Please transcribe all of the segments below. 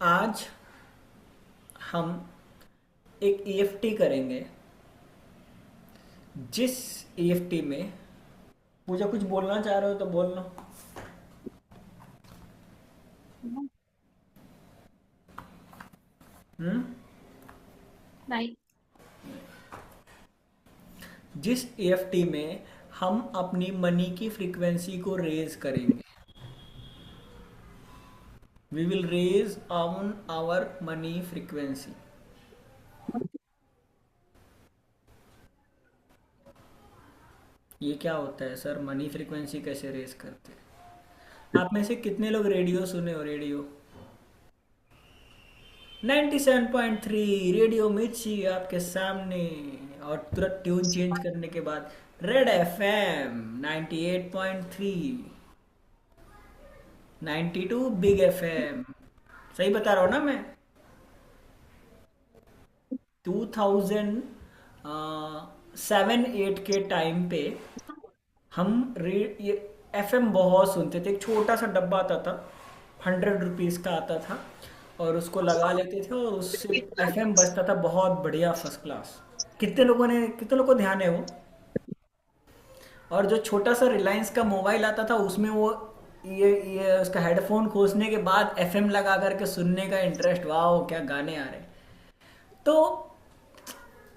आज हम एक ईएफटी करेंगे। जिस ईएफटी में मुझे कुछ बोलना चाह रहे हो तो बोल लो। हम्म। नहीं। जिस ईएफटी में हम अपनी मनी की फ्रीक्वेंसी को रेज करेंगे। We will raise on our money frequency. ये क्या होता है सर, मनी फ्रीक्वेंसी कैसे रेज करते हैं? आप में से कितने लोग रेडियो सुने हो? रेडियो 97.3 रेडियो मिर्ची आपके सामने। और तुरंत ट्यून चेंज करने के बाद रेड एफएम 98.3, 92 बिग एफएम। सही बता रहा हूँ ना मैं? 2007-8 के टाइम पे हम रे ये एफएम बहुत सुनते थे। एक छोटा सा डब्बा आता था, 100 रुपीज़ का आता था, और उसको लगा लेते थे और उससे एफएम बजता था बहुत बढ़िया, फर्स्ट क्लास। कितने लोगों को ध्यान है वो? और जो छोटा सा रिलायंस का मोबाइल आता था उसमें वो ये उसका हेडफोन खोसने के बाद एफएम लगा करके सुनने का इंटरेस्ट, वाह क्या गाने आ रहे हैं। तो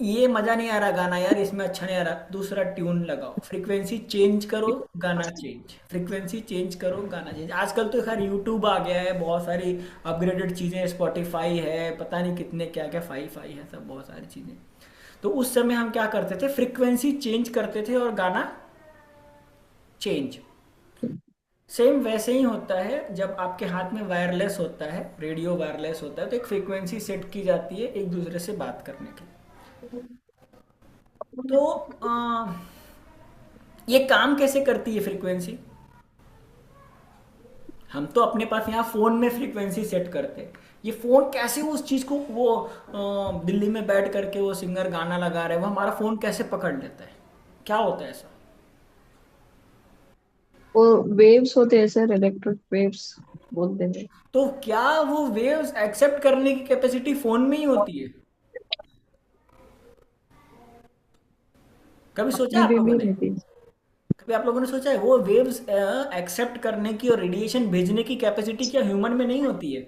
ये मजा नहीं आ रहा गाना यार, इसमें अच्छा नहीं आ रहा, दूसरा ट्यून लगाओ, फ्रीक्वेंसी चेंज करो, गाना चेंज, फ्रीक्वेंसी चेंज करो, गाना चेंज। आजकल तो खैर यूट्यूब आ गया है, बहुत सारी अपग्रेडेड चीज़ें, स्पॉटिफाई है, पता नहीं कितने क्या क्या फाई फाई है, सब बहुत सारी चीज़ें। तो उस समय हम क्या करते थे, फ्रीक्वेंसी चेंज करते थे और गाना चेंज। सेम वैसे ही होता है जब आपके हाथ में वायरलेस होता है, रेडियो वायरलेस होता है, तो एक फ्रीक्वेंसी सेट की जाती है एक दूसरे से बात करने के लिए। तो ये काम कैसे करती है फ्रीक्वेंसी? हम तो अपने पास यहाँ फोन में फ्रीक्वेंसी सेट करते हैं। ये फोन कैसे उस चीज को, वो दिल्ली में बैठ करके वो सिंगर गाना लगा रहे हैं, वो हमारा फोन कैसे पकड़ लेता है? क्या होता है ऐसा? वो वेव्स होते हैं सर, इलेक्ट्रिक वेव्स बोलते हैं। तो क्या वो वेव्स एक्सेप्ट करने की कैपेसिटी फोन में ही होती है? कभी सोचा अपने आप में लोगों भी ने? रहती है। कभी आप लोगों ने सोचा है वो वेव्स एक्सेप्ट करने की और रेडिएशन भेजने की कैपेसिटी क्या ह्यूमन में नहीं होती है?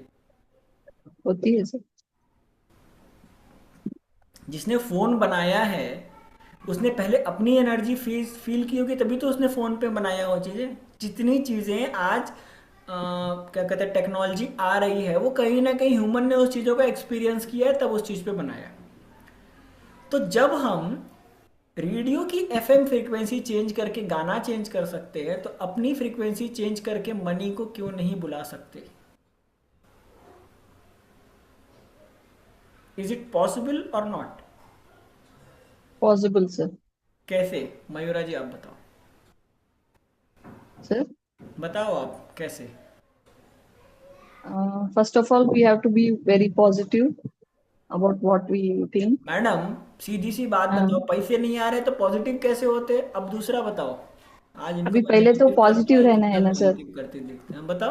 होती है सर। जिसने फोन बनाया है उसने पहले अपनी एनर्जी फील फील की होगी, तभी तो उसने फोन पे बनाया वो चीजें। जितनी चीजें आज क्या कहते हैं टेक्नोलॉजी आ रही है, वो कहीं ना कहीं ह्यूमन ने उस चीजों का एक्सपीरियंस किया है, तब उस चीज पे बनाया। तो जब हम रेडियो की एफएम फ्रीक्वेंसी चेंज करके गाना चेंज कर सकते हैं, तो अपनी फ्रीक्वेंसी चेंज करके मनी को क्यों नहीं बुला सकते? इज इट पॉसिबल और नॉट? Possible sir. कैसे? मयूरा जी आप बताओ। सर, बताओ आप कैसे। First of all we have to be very positive about what we think. Madam सीधी सी बात बताओ, पैसे नहीं आ रहे तो पॉजिटिव कैसे होते? अब दूसरा बताओ। आज इनको अभी मैं पहले तो नेगेटिव करता पॉजिटिव हूँ, रहना है इतना ना सर। पॉजिटिव करते देखते हैं, बताओ।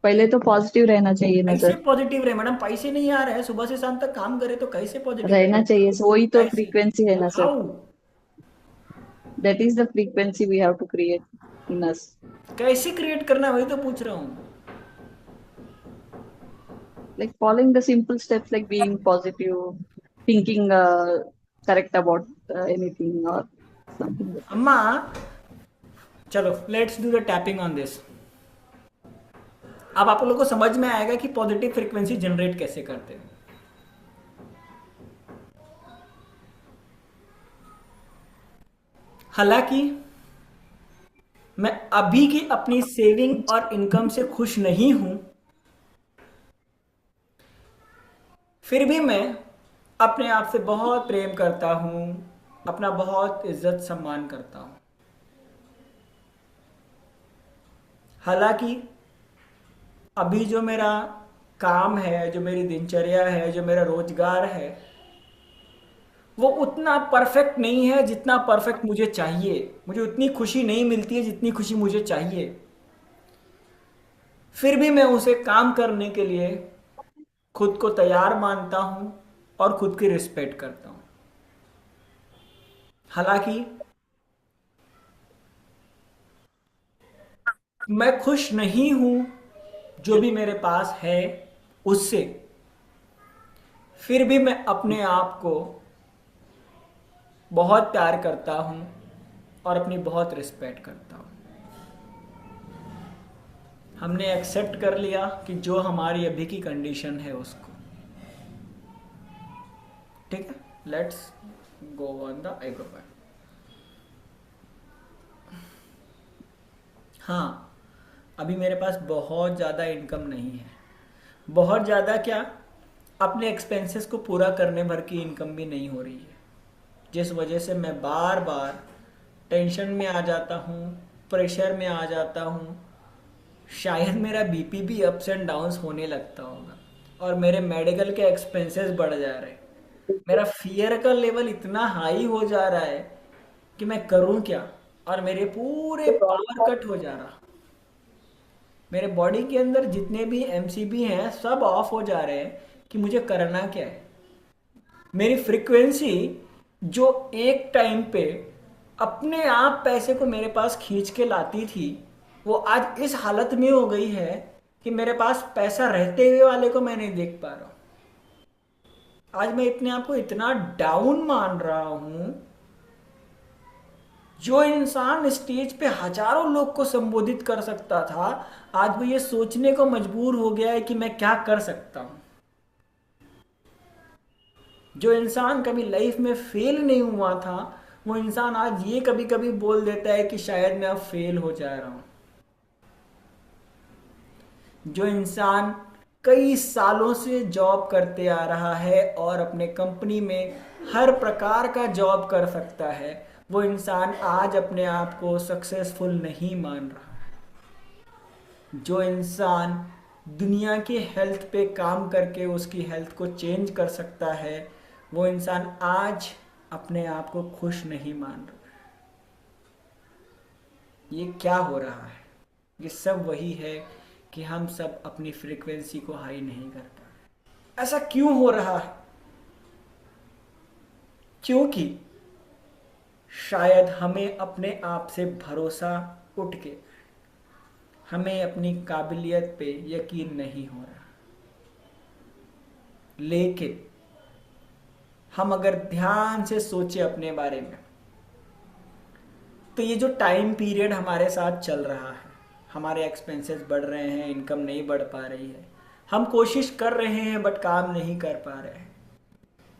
पहले तो पॉजिटिव रहना चाहिए ना कैसे सर। पॉजिटिव रहे मैडम? पैसे नहीं आ रहे हैं, सुबह से शाम तक काम करे तो कैसे पॉजिटिव रहे? रहना चाहिए सर, वही तो कैसे? फ्रीक्वेंसी है ना सर। How? That is the frequency we have to create in us. कैसे क्रिएट करना, वही तो पूछ रहा हूँ। Like following the simple steps like being positive, thinking correct about anything or something like that. अम्मा, चलो let's do the tapping on this. अब आप लोगों को समझ में आएगा कि पॉजिटिव फ्रीक्वेंसी जनरेट कैसे करते हैं। हालांकि मैं अभी की अपनी सेविंग और इनकम से खुश नहीं हूं, फिर भी मैं अपने आप से बहुत प्रेम करता हूं, अपना बहुत इज्जत सम्मान करता हूं। हालांकि अभी जो मेरा काम है, जो मेरी दिनचर्या है, जो मेरा रोजगार है, वो उतना परफेक्ट नहीं है जितना परफेक्ट मुझे चाहिए। मुझे उतनी खुशी नहीं मिलती है जितनी खुशी मुझे चाहिए। फिर भी मैं उसे काम करने के लिए खुद को तैयार मानता हूं और खुद की रिस्पेक्ट करता हूं। हालांकि मैं खुश नहीं हूं जो भी मेरे पास है उससे, फिर भी मैं अपने आप को बहुत प्यार करता हूं और अपनी बहुत रिस्पेक्ट करता हूं। हमने एक्सेप्ट कर लिया कि जो हमारी अभी की कंडीशन है उसको। ठीक है, लेट्स गो ऑन द एगो पार्ट। हाँ, अभी मेरे पास बहुत ज़्यादा इनकम नहीं है। बहुत ज़्यादा क्या, अपने एक्सपेंसेस को पूरा करने भर की इनकम भी नहीं हो रही है, जिस वजह से मैं बार बार टेंशन में आ जाता हूँ, प्रेशर में आ जाता हूँ। शायद मेरा बीपी भी अप्स एंड डाउन्स होने लगता होगा और मेरे मेडिकल के एक्सपेंसेस बढ़ जा रहे हैं। मेरा फियर का लेवल इतना हाई हो जा रहा है कि मैं करूं क्या, और मेरे पूरे पावर कट हो जा रहा। मेरे बॉडी के अंदर जितने भी एमसीबी हैं सब ऑफ हो जा रहे हैं कि मुझे करना क्या है। मेरी फ्रीक्वेंसी जो एक टाइम पे अपने आप पैसे को मेरे पास खींच के लाती थी, वो आज इस हालत में हो गई है कि मेरे पास पैसा रहते हुए वाले को मैं नहीं देख पा रहा हूं। आज मैं अपने आप को इतना डाउन मान रहा हूं। जो इंसान स्टेज पे हजारों लोग को संबोधित कर सकता था, आज वो ये सोचने को मजबूर हो गया है कि मैं क्या कर सकता हूं। जो इंसान कभी लाइफ में फेल नहीं हुआ था, वो इंसान आज ये कभी कभी बोल देता है कि शायद मैं अब फेल हो जा रहा हूं। जो इंसान कई सालों से जॉब करते आ रहा है और अपने कंपनी में हर प्रकार का जॉब कर सकता है, वो इंसान आज अपने आप को सक्सेसफुल नहीं मान रहा। जो इंसान दुनिया की हेल्थ पे काम करके उसकी हेल्थ को चेंज कर सकता है, वो इंसान आज अपने आप को खुश नहीं मान रहा। ये क्या हो रहा है? ये सब वही है कि हम सब अपनी फ्रीक्वेंसी को हाई नहीं कर पा रहे। ऐसा क्यों हो रहा है? क्योंकि शायद हमें अपने आप से भरोसा उठ के हमें अपनी काबिलियत पे यकीन नहीं हो रहा। लेकिन हम अगर ध्यान से सोचे अपने बारे में, तो ये जो टाइम पीरियड हमारे साथ चल रहा है, हमारे एक्सपेंसेस बढ़ रहे हैं, इनकम नहीं बढ़ पा रही है, हम कोशिश कर रहे हैं बट काम नहीं कर पा रहे हैं।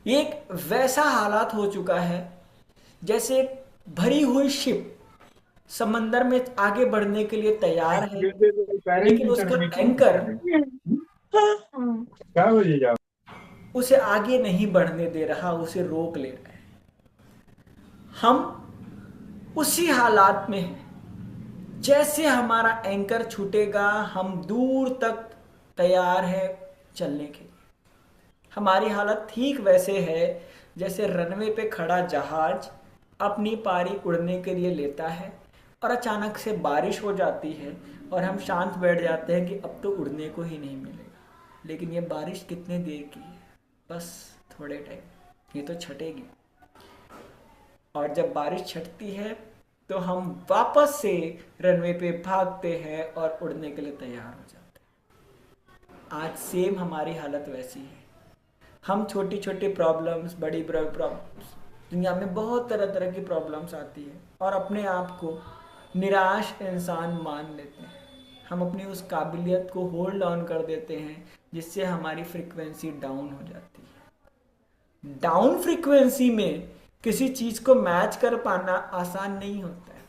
ये एक वैसा हालात हो चुका है जैसे एक भरी हुई शिप समंदर में आगे बढ़ने के लिए तैयार है, लेकिन उसका एंकर उसे आगे नहीं बढ़ने दे रहा, उसे रोक ले रहा है। हम उसी हालात में हैं। जैसे हमारा एंकर छूटेगा, हम दूर तक तैयार है चलने के लिए। हमारी हालत ठीक वैसे है जैसे रनवे पे खड़ा जहाज अपनी पारी उड़ने के लिए लेता है और अचानक से बारिश हो जाती है और हम शांत बैठ जाते हैं कि अब तो उड़ने को ही नहीं मिलेगा। लेकिन ये बारिश कितने देर की है? बस थोड़े टाइम, ये तो छटेगी। और जब बारिश छटती है तो हम वापस से रनवे पे भागते हैं और उड़ने के लिए तैयार हो जाते हैं। आज सेम हमारी हालत वैसी है। हम छोटी छोटी प्रॉब्लम्स, बड़ी प्रॉब्लम्स, दुनिया में बहुत तरह तरह की प्रॉब्लम्स आती है और अपने आप को निराश इंसान मान लेते हैं। हम अपनी उस काबिलियत को होल्ड ऑन कर देते हैं, जिससे हमारी फ्रीक्वेंसी डाउन हो जाती है। डाउन फ्रीक्वेंसी में किसी चीज को मैच कर पाना आसान नहीं होता है।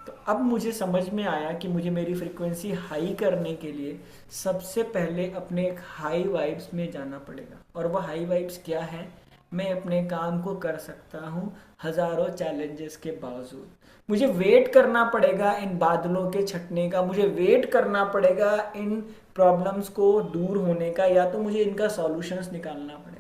तो अब मुझे समझ में आया कि मुझे मेरी फ्रीक्वेंसी हाई करने के लिए सबसे पहले अपने एक हाई वाइब्स में जाना पड़ेगा। और वह हाई वाइब्स क्या है? मैं अपने काम को कर सकता हूँ हजारों चैलेंजेस के बावजूद। मुझे वेट करना पड़ेगा इन बादलों के छटने का, मुझे वेट करना पड़ेगा इन प्रॉब्लम्स को दूर होने का, या तो मुझे इनका सॉल्यूशंस निकालना पड़ेगा।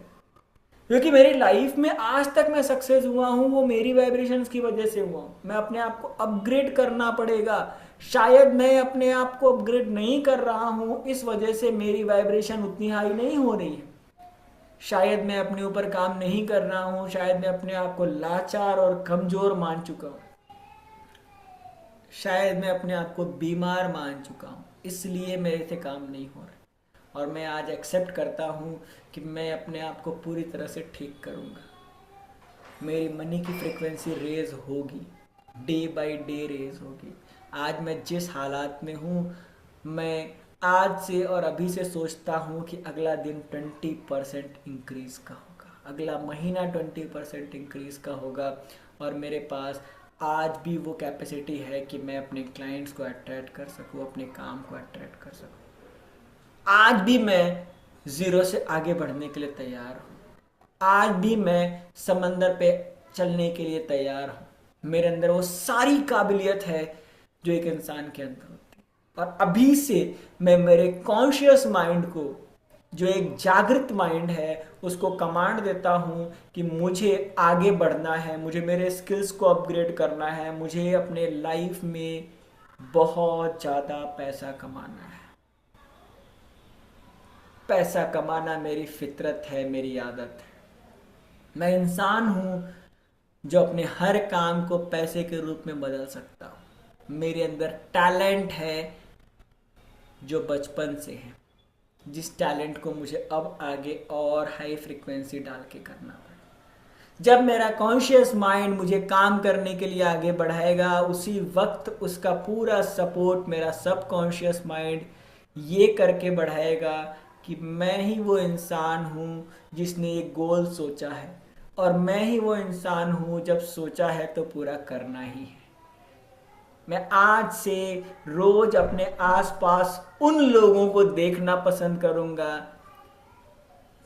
क्योंकि मेरी लाइफ में आज तक मैं सक्सेस हुआ हूँ वो मेरी वाइब्रेशंस की वजह से हुआ हूँ। मैं अपने आप को अपग्रेड करना पड़ेगा शायद मैं अपने आप को अपग्रेड नहीं कर रहा हूं, इस वजह से मेरी वाइब्रेशन उतनी हाई नहीं हो रही है। शायद मैं अपने ऊपर काम नहीं कर रहा हूं, शायद मैं अपने आप को लाचार और कमजोर मान चुका हूं, शायद मैं अपने आप को बीमार मान चुका हूं, इसलिए मेरे से काम नहीं हो रहा। और मैं आज एक्सेप्ट करता हूँ कि मैं अपने आप को पूरी तरह से ठीक करूँगा। मेरी मनी की फ्रिक्वेंसी रेज होगी, डे बाय डे रेज होगी। आज मैं जिस हालात में हूँ, मैं आज से और अभी से सोचता हूँ कि अगला दिन 20% इंक्रीज का होगा, अगला महीना 20% इंक्रीज का होगा। और मेरे पास आज भी वो कैपेसिटी है कि मैं अपने क्लाइंट्स को अट्रैक्ट कर सकूँ, अपने काम को अट्रैक्ट कर सकूँ। आज भी मैं ज़ीरो से आगे बढ़ने के लिए तैयार हूँ। आज भी मैं समंदर पे चलने के लिए तैयार हूँ। मेरे अंदर वो सारी काबिलियत है जो एक इंसान के अंदर होती है। और अभी से मैं मेरे कॉन्शियस माइंड को, जो एक जागृत माइंड है, उसको कमांड देता हूँ कि मुझे आगे बढ़ना है, मुझे मेरे स्किल्स को अपग्रेड करना है, मुझे अपने लाइफ में बहुत ज़्यादा पैसा कमाना है। पैसा कमाना मेरी फितरत है, मेरी आदत है। मैं इंसान हूँ जो अपने हर काम को पैसे के रूप में बदल सकता हूँ। मेरे अंदर टैलेंट है जो बचपन से है, जिस टैलेंट को मुझे अब आगे और हाई फ्रिक्वेंसी डाल के करना पड़े। जब मेरा कॉन्शियस माइंड मुझे काम करने के लिए आगे बढ़ाएगा, उसी वक्त उसका पूरा सपोर्ट मेरा सब कॉन्शियस माइंड ये करके बढ़ाएगा कि मैं ही वो इंसान हूँ जिसने ये गोल सोचा है, और मैं ही वो इंसान हूँ जब सोचा है तो पूरा करना ही है। मैं आज से रोज अपने आसपास उन लोगों को देखना पसंद करूंगा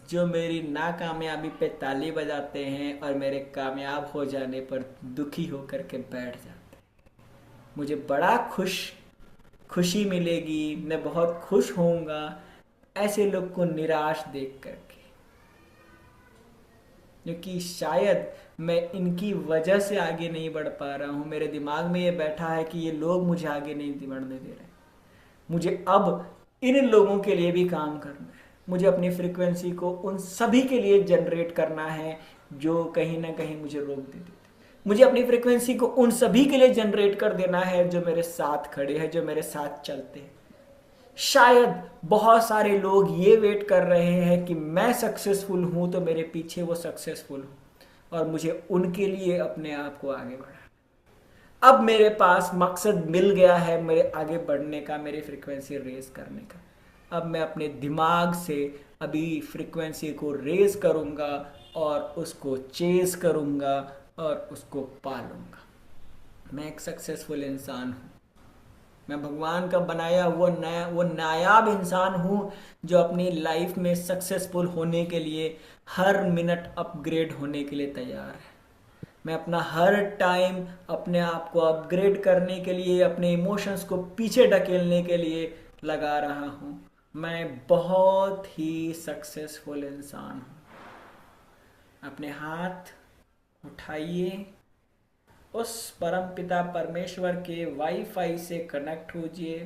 जो मेरी नाकामयाबी पे ताली बजाते हैं और मेरे कामयाब हो जाने पर दुखी होकर के बैठ जाते हैं। मुझे बड़ा खुशी मिलेगी, मैं बहुत खुश होऊंगा ऐसे लोग को निराश देख करके, क्योंकि शायद मैं इनकी वजह से आगे नहीं बढ़ पा रहा हूँ। मेरे दिमाग में ये बैठा है कि ये लोग मुझे आगे नहीं बढ़ने दे रहे। मुझे अब इन लोगों के लिए भी काम करना है। मुझे अपनी फ्रीक्वेंसी को उन सभी के लिए जनरेट करना है जो कहीं ना कहीं मुझे रोक देते थे। मुझे अपनी फ्रीक्वेंसी को उन सभी के लिए जनरेट कर देना है जो मेरे साथ खड़े हैं, जो मेरे साथ चलते हैं। शायद बहुत सारे लोग ये वेट कर रहे हैं कि मैं सक्सेसफुल हूं तो मेरे पीछे वो सक्सेसफुल हो, और मुझे उनके लिए अपने आप को आगे बढ़ाना। अब मेरे पास मकसद मिल गया है मेरे आगे बढ़ने का, मेरी फ्रीक्वेंसी रेज करने का। अब मैं अपने दिमाग से अभी फ्रीक्वेंसी को रेज करूंगा और उसको चेज करूंगा और उसको पालूंगा। मैं एक सक्सेसफुल इंसान हूँ। मैं भगवान का बनाया वो नायाब इंसान हूँ जो अपनी लाइफ में सक्सेसफुल होने के लिए हर मिनट अपग्रेड होने के लिए तैयार है। मैं अपना हर टाइम अपने आप को अपग्रेड करने के लिए, अपने इमोशंस को पीछे ढकेलने के लिए लगा रहा हूँ। मैं बहुत ही सक्सेसफुल इंसान हूँ। अपने हाथ उठाइए, उस परम पिता परमेश्वर के वाईफाई से कनेक्ट होजिए।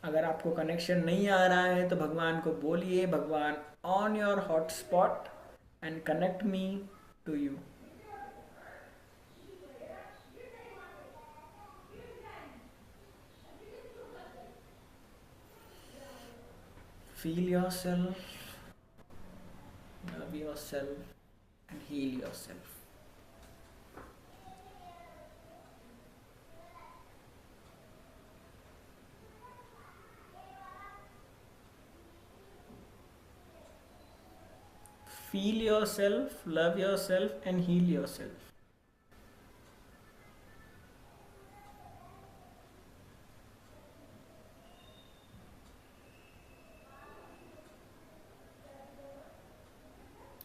अगर आपको कनेक्शन नहीं आ रहा है तो भगवान को बोलिए, भगवान on your hotspot and connect me to you. Feel yourself, love yourself, and heal yourself. Feel yourself, love yourself, and heal yourself.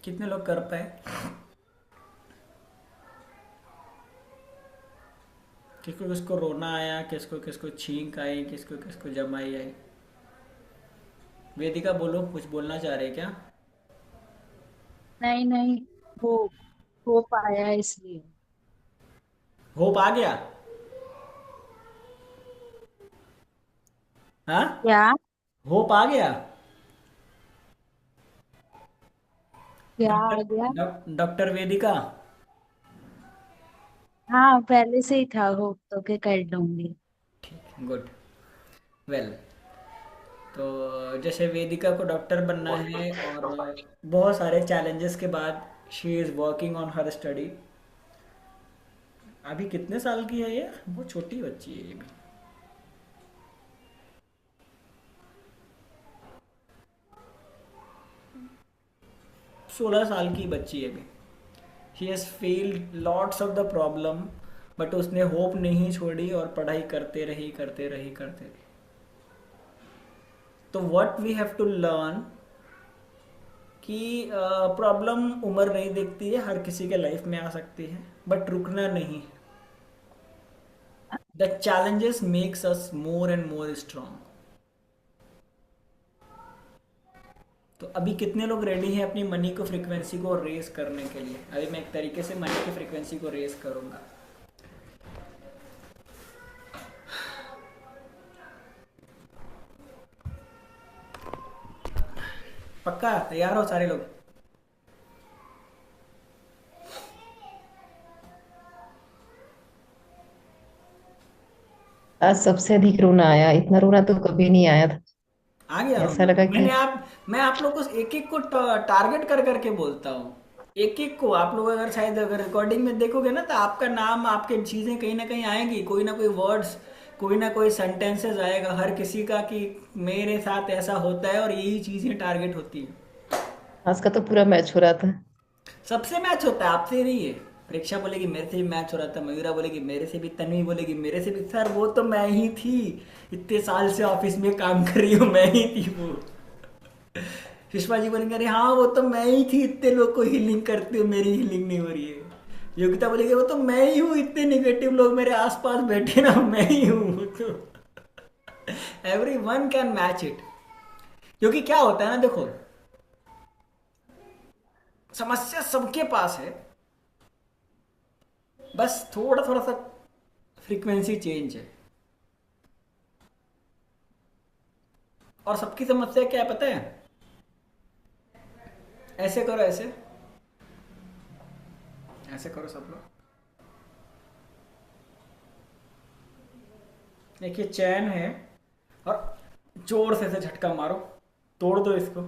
कितने लोग कर पाए? किसको किसको रोना आया, किसको किसको छींक आई, किसको किसको जमाई आई? वेदिका बोलो, कुछ बोलना चाह रहे क्या? नहीं नहीं, हो हो पाया इसलिए। होप आ गया? हाँ, क्या? होप आ गया। क्या आ गया? डॉक्टर वेदिका। हाँ, पहले से ही था, हो तो के कर लूंगी। गुड। वेल, तो जैसे वेदिका को डॉक्टर बनना है, और बहुत सारे चैलेंजेस के बाद she is working on her study. अभी कितने साल की है ये? बहुत छोटी बच्ची है ये भी। 16 साल की बच्ची है अभी। She has failed lots of the problem, but उसने होप नहीं छोड़ी और पढ़ाई करते रही, करते रही, करते रही। तो what we have to learn कि प्रॉब्लम उम्र नहीं देखती है, हर किसी के लाइफ में आ सकती है, बट रुकना नहीं। The challenges makes us more and more strong. तो अभी कितने लोग रेडी हैं अपनी मनी को फ्रीक्वेंसी को रेस करने के लिए? अभी मैं एक तरीके से मनी की फ्रीक्वेंसी को रेस करूंगा। पक्का तैयार हो सारे लोग? आज सबसे अधिक रोना आया, इतना रोना तो कभी नहीं आया था। आ गया ऐसा रोना? लगा कि मैं आप लोग को एक एक को टारगेट कर करके बोलता हूँ। एक एक को आप लोग अगर शायद अगर रिकॉर्डिंग में देखोगे ना, तो आपका नाम, आपके चीजें कहीं ना कहीं आएंगी, कोई ना कोई वर्ड्स, कोई ना कोई सेंटेंसेस आएगा हर किसी का कि मेरे साथ ऐसा होता है, और यही चीजें टारगेट होती है। आज का तो पूरा मैच हो रहा था। सबसे मैच होता है, आपसे नहीं है। परीक्षा बोलेगी मेरे से भी मैच हो रहा था, मयूरा बोलेगी मेरे से भी, तन्वी बोलेगी मेरे से भी। सर वो तो मैं ही थी, इतने साल से ऑफिस में काम कर रही हूँ, मैं ही थी वो। सुषमा जी बोलेंगे अरे हाँ वो तो मैं ही थी, इतने लोग को हीलिंग करती हूँ, मेरी हीलिंग नहीं हो रही है। योगिता बोलेगी वो तो मैं ही हूँ, इतने निगेटिव लोग मेरे आसपास बैठे ना, मैं ही हूँ। तो every one can match it. क्योंकि क्या होता है ना, देखो, समस्या सबके पास है, बस थोड़ा थोड़ा सा फ्रीक्वेंसी चेंज है। और सबकी समस्या क्या है पता है? ऐसे करो, ऐसे ऐसे करो सब लोग। एक ये चैन है, और जोर से ऐसे झटका मारो, तोड़ दो इसको।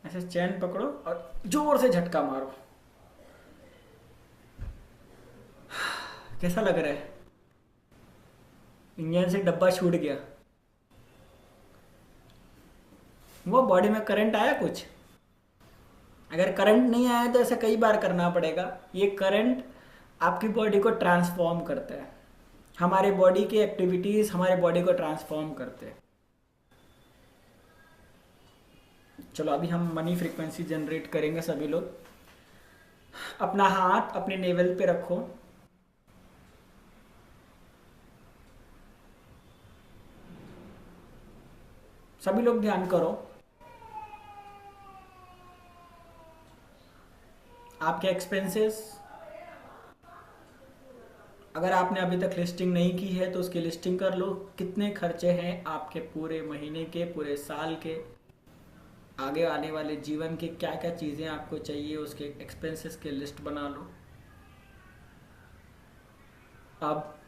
ऐसे चैन पकड़ो और जोर से झटका मारो। कैसा लग रहा है? इंजन से डब्बा छूट गया। वो बॉडी में करंट आया कुछ? अगर करंट नहीं आया तो ऐसा कई बार करना पड़ेगा। ये करंट आपकी बॉडी को ट्रांसफॉर्म करता है। हमारे बॉडी की एक्टिविटीज हमारे बॉडी को ट्रांसफॉर्म करते हैं। चलो अभी हम मनी फ्रीक्वेंसी जनरेट करेंगे सभी लोग। अपना हाथ अपने नेवल पे रखो। सभी लोग ध्यान करो। आपके एक्सपेंसेस, अगर आपने अभी तक लिस्टिंग नहीं की है तो उसकी लिस्टिंग कर लो। कितने खर्चे हैं आपके पूरे महीने के, पूरे साल के, आगे आने वाले जीवन के, क्या क्या चीज़ें आपको चाहिए, उसके एक्सपेंसेस की लिस्ट बना लो। अब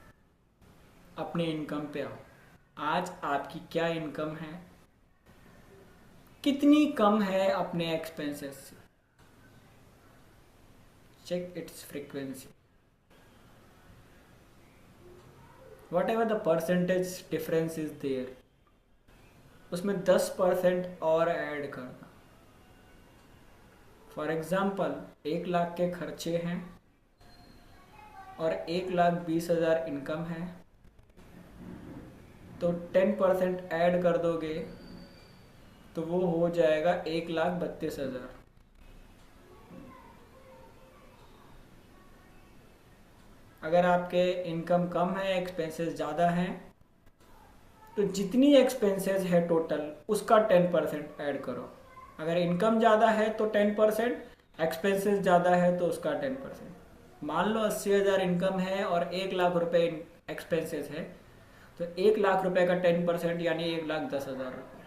अपने इनकम पे आओ। आज आपकी क्या इनकम है, कितनी कम है अपने एक्सपेंसेस से? Check its frequency. Whatever the percentage difference is there, उसमें 10% और ऐड करना। फॉर एग्जाम्पल 1 लाख के खर्चे हैं और 1,20,000 इनकम है, तो 10% ऐड कर दोगे तो वो हो जाएगा 1,32,000। अगर आपके इनकम कम है, एक्सपेंसेस ज़्यादा हैं, तो जितनी एक्सपेंसेस है टोटल उसका 10% ऐड करो। अगर इनकम ज़्यादा है तो 10%, एक्सपेंसेस ज़्यादा है तो उसका 10%। मान लो 80,000 इनकम है और 1 लाख रुपए एक्सपेंसेस है, तो 1 लाख रुपए का 10% यानी 1,10,000 रुपये।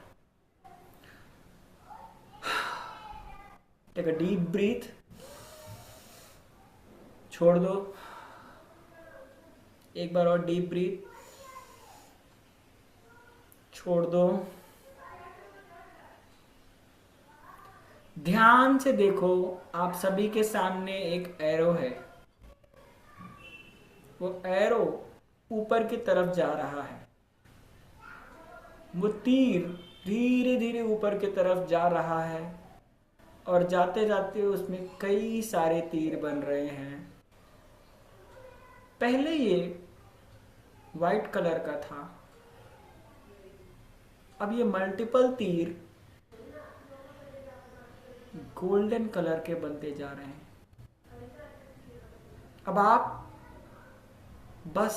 टेक अ डीप ब्रीथ, छोड़ दो, एक बार और डीप ब्रीथ, छोड़ दो। ध्यान से देखो, आप सभी के सामने एक एरो है। वो एरो ऊपर की तरफ जा रहा है। वो तीर धीरे धीरे ऊपर की तरफ जा रहा है और जाते जाते उसमें कई सारे तीर बन रहे हैं। पहले ये वाइट कलर का था, अब ये मल्टीपल तीर गोल्डन कलर के बनते जा रहे हैं। अब आप बस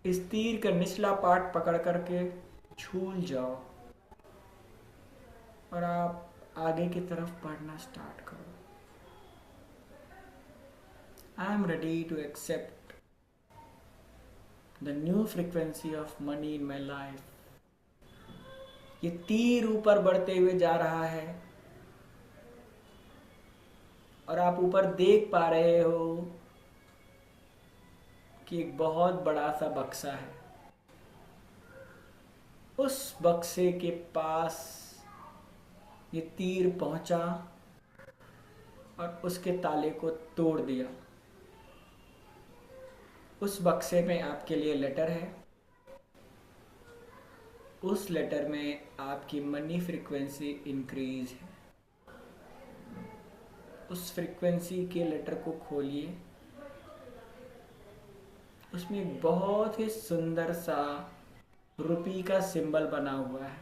इस तीर का निचला पार्ट पकड़ करके झूल जाओ और आप आगे की तरफ बढ़ना स्टार्ट करो। I am ready to accept the new frequency of money in my life. ये तीर ऊपर बढ़ते हुए जा रहा है और आप ऊपर देख पा रहे हो कि एक बहुत बड़ा सा बक्सा है। उस बक्से के पास ये तीर पहुंचा और उसके ताले को तोड़ दिया। उस बक्से में आपके लिए लेटर है। उस लेटर में आपकी मनी फ्रीक्वेंसी इंक्रीज है। उस फ्रीक्वेंसी के लेटर को खोलिए। उसमें एक बहुत ही सुंदर सा रुपी का सिंबल बना हुआ है।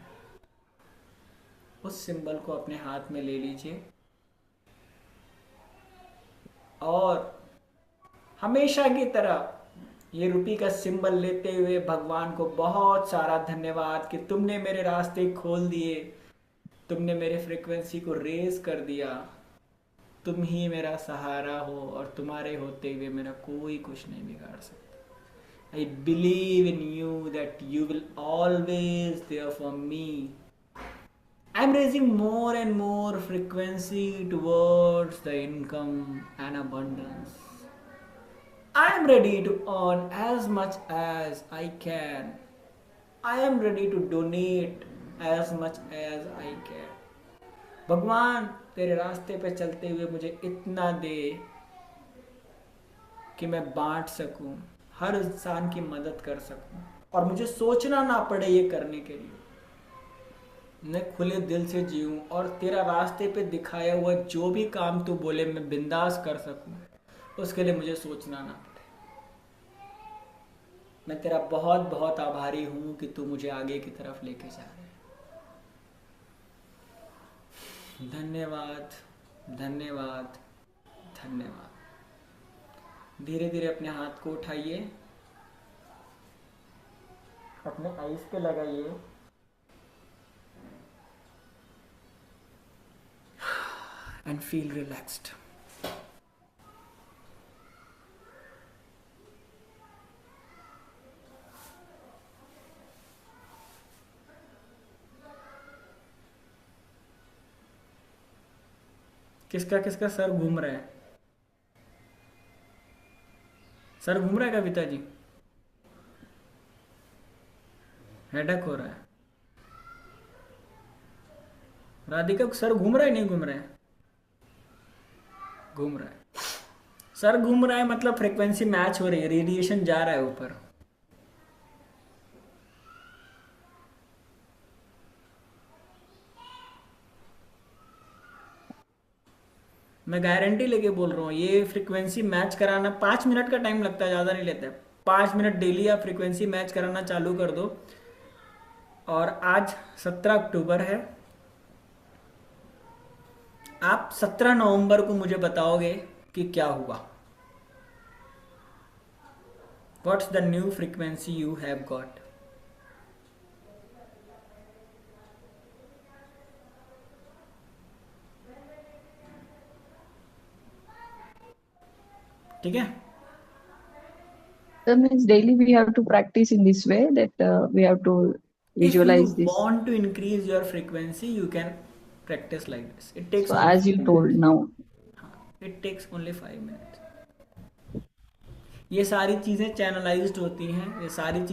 उस सिंबल को अपने हाथ में ले लीजिए और हमेशा की तरह ये रुपी का सिंबल लेते हुए भगवान को बहुत सारा धन्यवाद कि तुमने मेरे रास्ते खोल दिए, तुमने मेरे फ्रीक्वेंसी को रेज कर दिया, तुम ही मेरा सहारा हो और तुम्हारे होते हुए मेरा कोई कुछ नहीं बिगाड़ सकता। I believe in you that you will always there for me. I'm raising more and more frequency towards the income and abundance. I am ready to earn as much as I can. I am ready to donate as much as I can. भगवान तेरे रास्ते पे चलते हुए मुझे इतना दे कि मैं बांट सकूं, हर इंसान की मदद कर सकूं और मुझे सोचना ना पड़े ये करने के लिए। मैं खुले दिल से जीऊं और तेरा रास्ते पे दिखाया हुआ जो भी काम तू बोले मैं बिंदास कर सकूं, उसके लिए मुझे सोचना ना पड़े। मैं तेरा बहुत बहुत आभारी हूं कि तू मुझे आगे की तरफ लेके जा रहा है। धन्यवाद, धन्यवाद, धन्यवाद। धीरे धीरे अपने हाथ को उठाइए, अपने आईज पे लगाइए एंड फील रिलैक्स्ड। किसका किसका सर घूम रहा है? सर घूम रहा है कविता जी? हेडेक हो रहा है? राधिका सर घूम रहा है नहीं घूम रहा है? घूम रहा है। सर घूम रहा है मतलब फ्रीक्वेंसी मैच हो रही है, रेडिएशन जा रहा है ऊपर। मैं गारंटी लेके बोल रहा हूँ, ये फ्रीक्वेंसी मैच कराना 5 मिनट का टाइम लगता है, ज़्यादा नहीं लेता है। 5 मिनट डेली आप फ्रीक्वेंसी मैच कराना चालू कर दो। और आज 17 अक्टूबर है। आप 17 नवंबर को मुझे बताओगे कि क्या हुआ। What's the new frequency you have got. ठीक है? That means daily we have to practice in this way that we have to If you visualize this. want to increase your frequency, you can practice like this. It takes So only as you 5 told minutes. now, It takes only 5 minutes. ये सारी चीज़ें channelised होती हैं, ये सारी